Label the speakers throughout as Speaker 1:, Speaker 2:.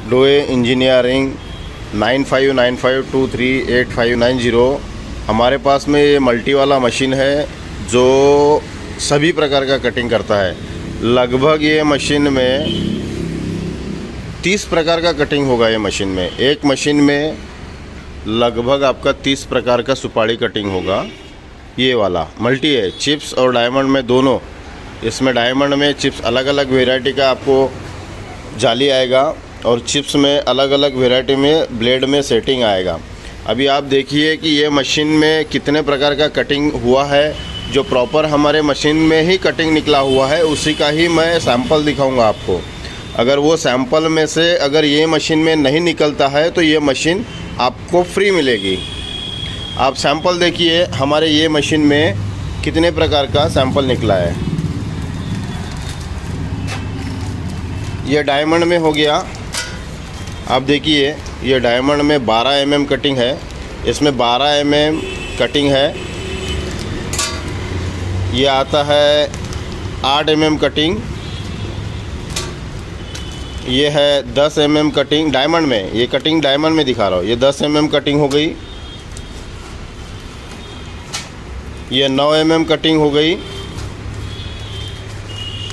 Speaker 1: डोए engineering 9595238590। हमारे पास में ये मल्टी वाला मशीन है जो सभी प्रकार का कटिंग करता है। लगभग ये मशीन में 30 प्रकार का कटिंग होगा। ये मशीन में, एक मशीन में लगभग आपका 30 प्रकार का सुपारी कटिंग होगा। ये वाला मल्टी है, चिप्स और डायमंड में दोनों। इसमें डायमंड में चिप्स अलग अलग वेराइटी का आपको जाली आएगा और चिप्स में अलग अलग वेराइटी में ब्लेड में सेटिंग आएगा। अभी आप देखिए कि ये मशीन में कितने प्रकार का कटिंग हुआ है। जो प्रॉपर हमारे मशीन में ही कटिंग निकला हुआ है उसी का ही मैं सैंपल दिखाऊंगा आपको। अगर वो सैंपल में से अगर ये मशीन में नहीं निकलता है तो ये मशीन आपको फ्री मिलेगी। आप सैंपल देखिए हमारे ये मशीन में कितने प्रकार का सैंपल निकला है। ये डायमंड में हो गया। आप देखिए ये डायमंड में 12 mm कटिंग है। इसमें 12 mm कटिंग है। ये आता है 8 mm कटिंग। ये है 10 mm कटिंग डायमंड में। ये कटिंग डायमंड में दिखा रहा हूँ। ये 10 mm कटिंग हो गई। ये 9 mm कटिंग हो गई।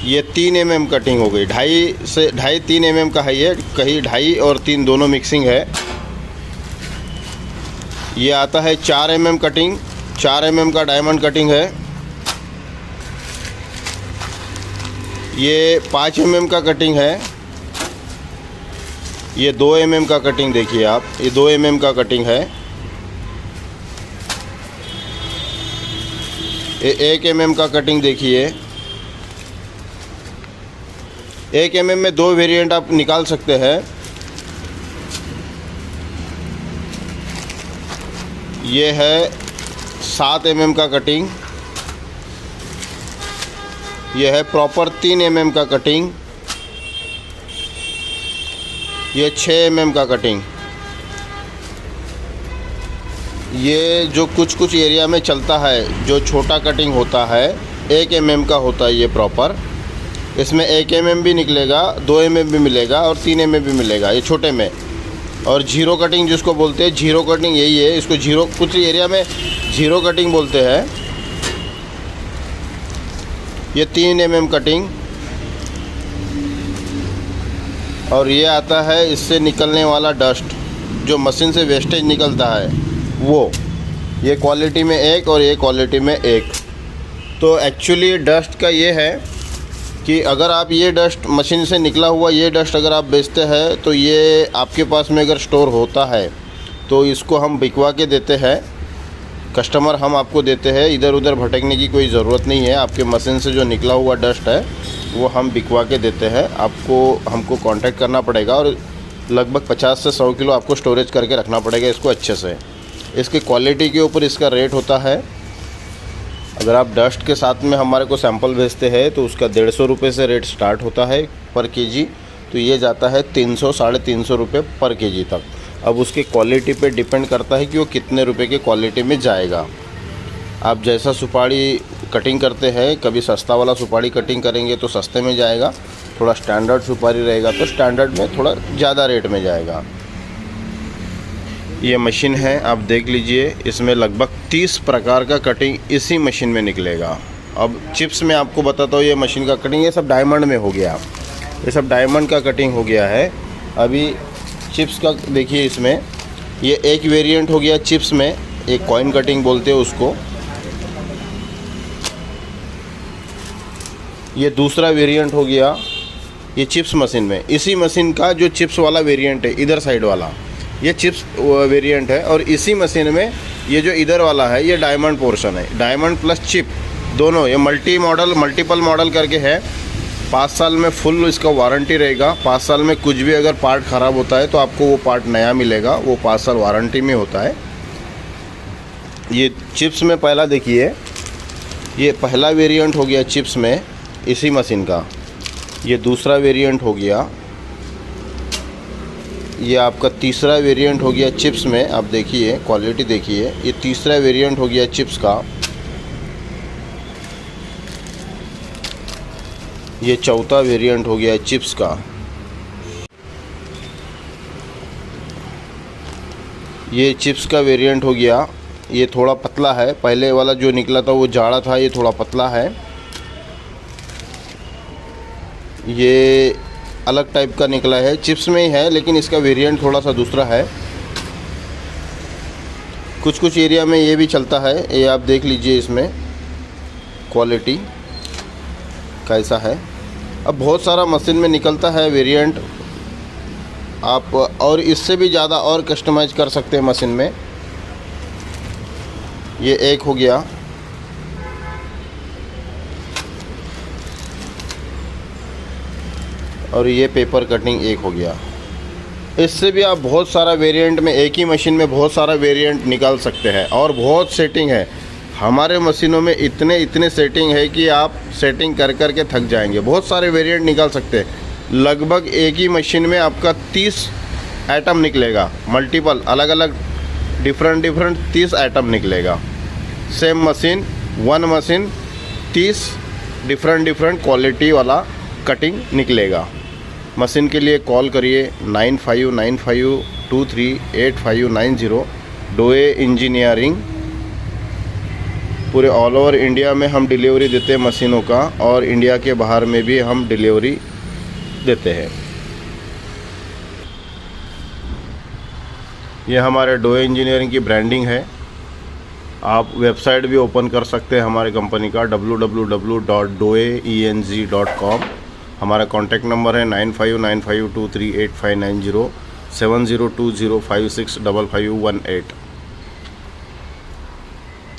Speaker 1: ये 3 mm कटिंग हो गई। 2.5 mm का है ये, कहीं 2.5 और 3 दोनों मिक्सिंग है। ये आता है 4 mm कटिंग। 4 mm का डायमंड कटिंग है। ये 5 mm का कटिंग है। ये 2 mm का कटिंग देखिए आप, ये 2 mm का कटिंग है। ये 1 mm का कटिंग देखिए। 1 mm में 2 वेरिएंट आप निकाल सकते हैं। ये है 7 mm का कटिंग। ये है प्रॉपर 3 mm का कटिंग। ये 6 mm का कटिंग। ये जो कुछ एरिया में चलता है जो छोटा कटिंग होता है 1 mm का होता है ये प्रॉपर। इसमें 1 mm भी निकलेगा, 2 mm भी मिलेगा और 3 mm भी मिलेगा ये छोटे में। और जीरो कटिंग जिसको बोलते हैं, जीरो कटिंग यही है। इसको जीरो, कुछ एरिया में जीरो कटिंग बोलते हैं। ये 3 mm कटिंग। और ये आता है इससे निकलने वाला डस्ट, जो मशीन से वेस्टेज निकलता है वो। ये क्वालिटी में एक और ये क्वालिटी में एक। तो एक्चुअली डस्ट का ये है कि अगर आप ये डस्ट मशीन से निकला हुआ ये डस्ट अगर आप बेचते हैं तो ये आपके पास में अगर स्टोर होता है तो इसको हम बिकवा के देते हैं। कस्टमर हम आपको देते हैं, इधर उधर भटकने की कोई ज़रूरत नहीं है। आपके मशीन से जो निकला हुआ डस्ट है वो हम बिकवा के देते हैं। आपको हमको कांटेक्ट करना पड़ेगा और लगभग 50 से 100 किलो आपको स्टोरेज करके रखना पड़ेगा इसको अच्छे से। इसकी क्वालिटी के ऊपर इसका रेट होता है। अगर आप डस्ट के साथ में हमारे को सैंपल भेजते हैं तो उसका 150 रुपये से रेट स्टार्ट होता है पर केजी। तो ये जाता है 300 साढ़े 300 रुपये पर केजी तक। अब उसकी क्वालिटी पे डिपेंड करता है कि वो कितने रुपए की क्वालिटी में जाएगा। आप जैसा सुपारी कटिंग करते हैं, कभी सस्ता वाला सुपारी कटिंग करेंगे तो सस्ते में जाएगा, थोड़ा स्टैंडर्ड सुपारी रहेगा तो स्टैंडर्ड में थोड़ा ज़्यादा रेट में जाएगा। ये मशीन है, आप देख लीजिए। इसमें लगभग 30 प्रकार का कटिंग इसी मशीन में निकलेगा। अब चिप्स में आपको बताता हूँ ये मशीन का कटिंग, ये सब डायमंड में हो गया। ये सब डायमंड का कटिंग हो गया है। अभी चिप्स का देखिए, इसमें ये एक वेरिएंट हो गया चिप्स में, एक कॉइन कटिंग बोलते हैं उसको। ये दूसरा वेरिएंट हो गया ये चिप्स मशीन में। इसी मशीन का जो चिप्स वाला वेरिएंट है इधर साइड वाला, ये चिप्स वेरिएंट है। और इसी मशीन में ये जो इधर वाला है ये डायमंड पोर्शन है, डायमंड प्लस चिप दोनों। ये मल्टीपल मॉडल करके है। 5 साल में फुल इसका वारंटी रहेगा। 5 साल में कुछ भी अगर पार्ट ख़राब होता है तो आपको वो पार्ट नया मिलेगा, वो 5 साल वारंटी में होता है। ये चिप्स में पहला देखिए, ये पहला वेरिएंट हो गया चिप्स में इसी मशीन का। ये दूसरा वेरिएंट हो गया, ये आपका तीसरा वेरिएंट हो गया चिप्स में। आप देखिए क्वालिटी देखिए, ये तीसरा वेरिएंट हो गया चिप्स का। ये चौथा वेरिएंट हो गया चिप्स का। ये चिप्स का वेरिएंट हो गया। ये थोड़ा पतला है, पहले वाला जो निकला था वो जाड़ा था, ये थोड़ा पतला है। ये अलग टाइप का निकला है, चिप्स में ही है लेकिन इसका वेरिएंट थोड़ा सा दूसरा है। कुछ कुछ एरिया में ये भी चलता है, ये आप देख लीजिए इसमें क्वालिटी कैसा है। अब बहुत सारा मशीन में निकलता है वेरिएंट, आप और इससे भी ज़्यादा और कस्टमाइज कर सकते हैं मशीन में। ये एक हो गया। और ये पेपर कटिंग एक हो गया। इससे भी आप बहुत सारा वेरिएंट में, एक ही मशीन में बहुत सारा वेरिएंट निकाल सकते हैं। और बहुत सेटिंग है हमारे मशीनों में, इतने सेटिंग है कि आप सेटिंग कर कर के थक जाएंगे। बहुत सारे वेरिएंट निकाल सकते हैं। लगभग एक ही मशीन में आपका 30 आइटम निकलेगा, मल्टीपल अलग अलग डिफरेंट 30 आइटम निकलेगा। Same machine, one machine 30 different quality वाला कटिंग निकलेगा। मशीन के लिए कॉल करिए 9595238590। डोए इंजीनियरिंग। पूरे ऑल ओवर इंडिया में हम डिलीवरी देते हैं मशीनों का, और इंडिया के बाहर में भी हम डिलीवरी देते हैं। ये हमारे डोए इंजीनियरिंग की ब्रांडिंग है। आप वेबसाइट भी ओपन कर सकते हैं हमारे कंपनी का www.doeeng.com। हमारा कॉन्टैक्ट नंबर है 9595238590 7020565518।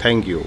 Speaker 1: Thank you.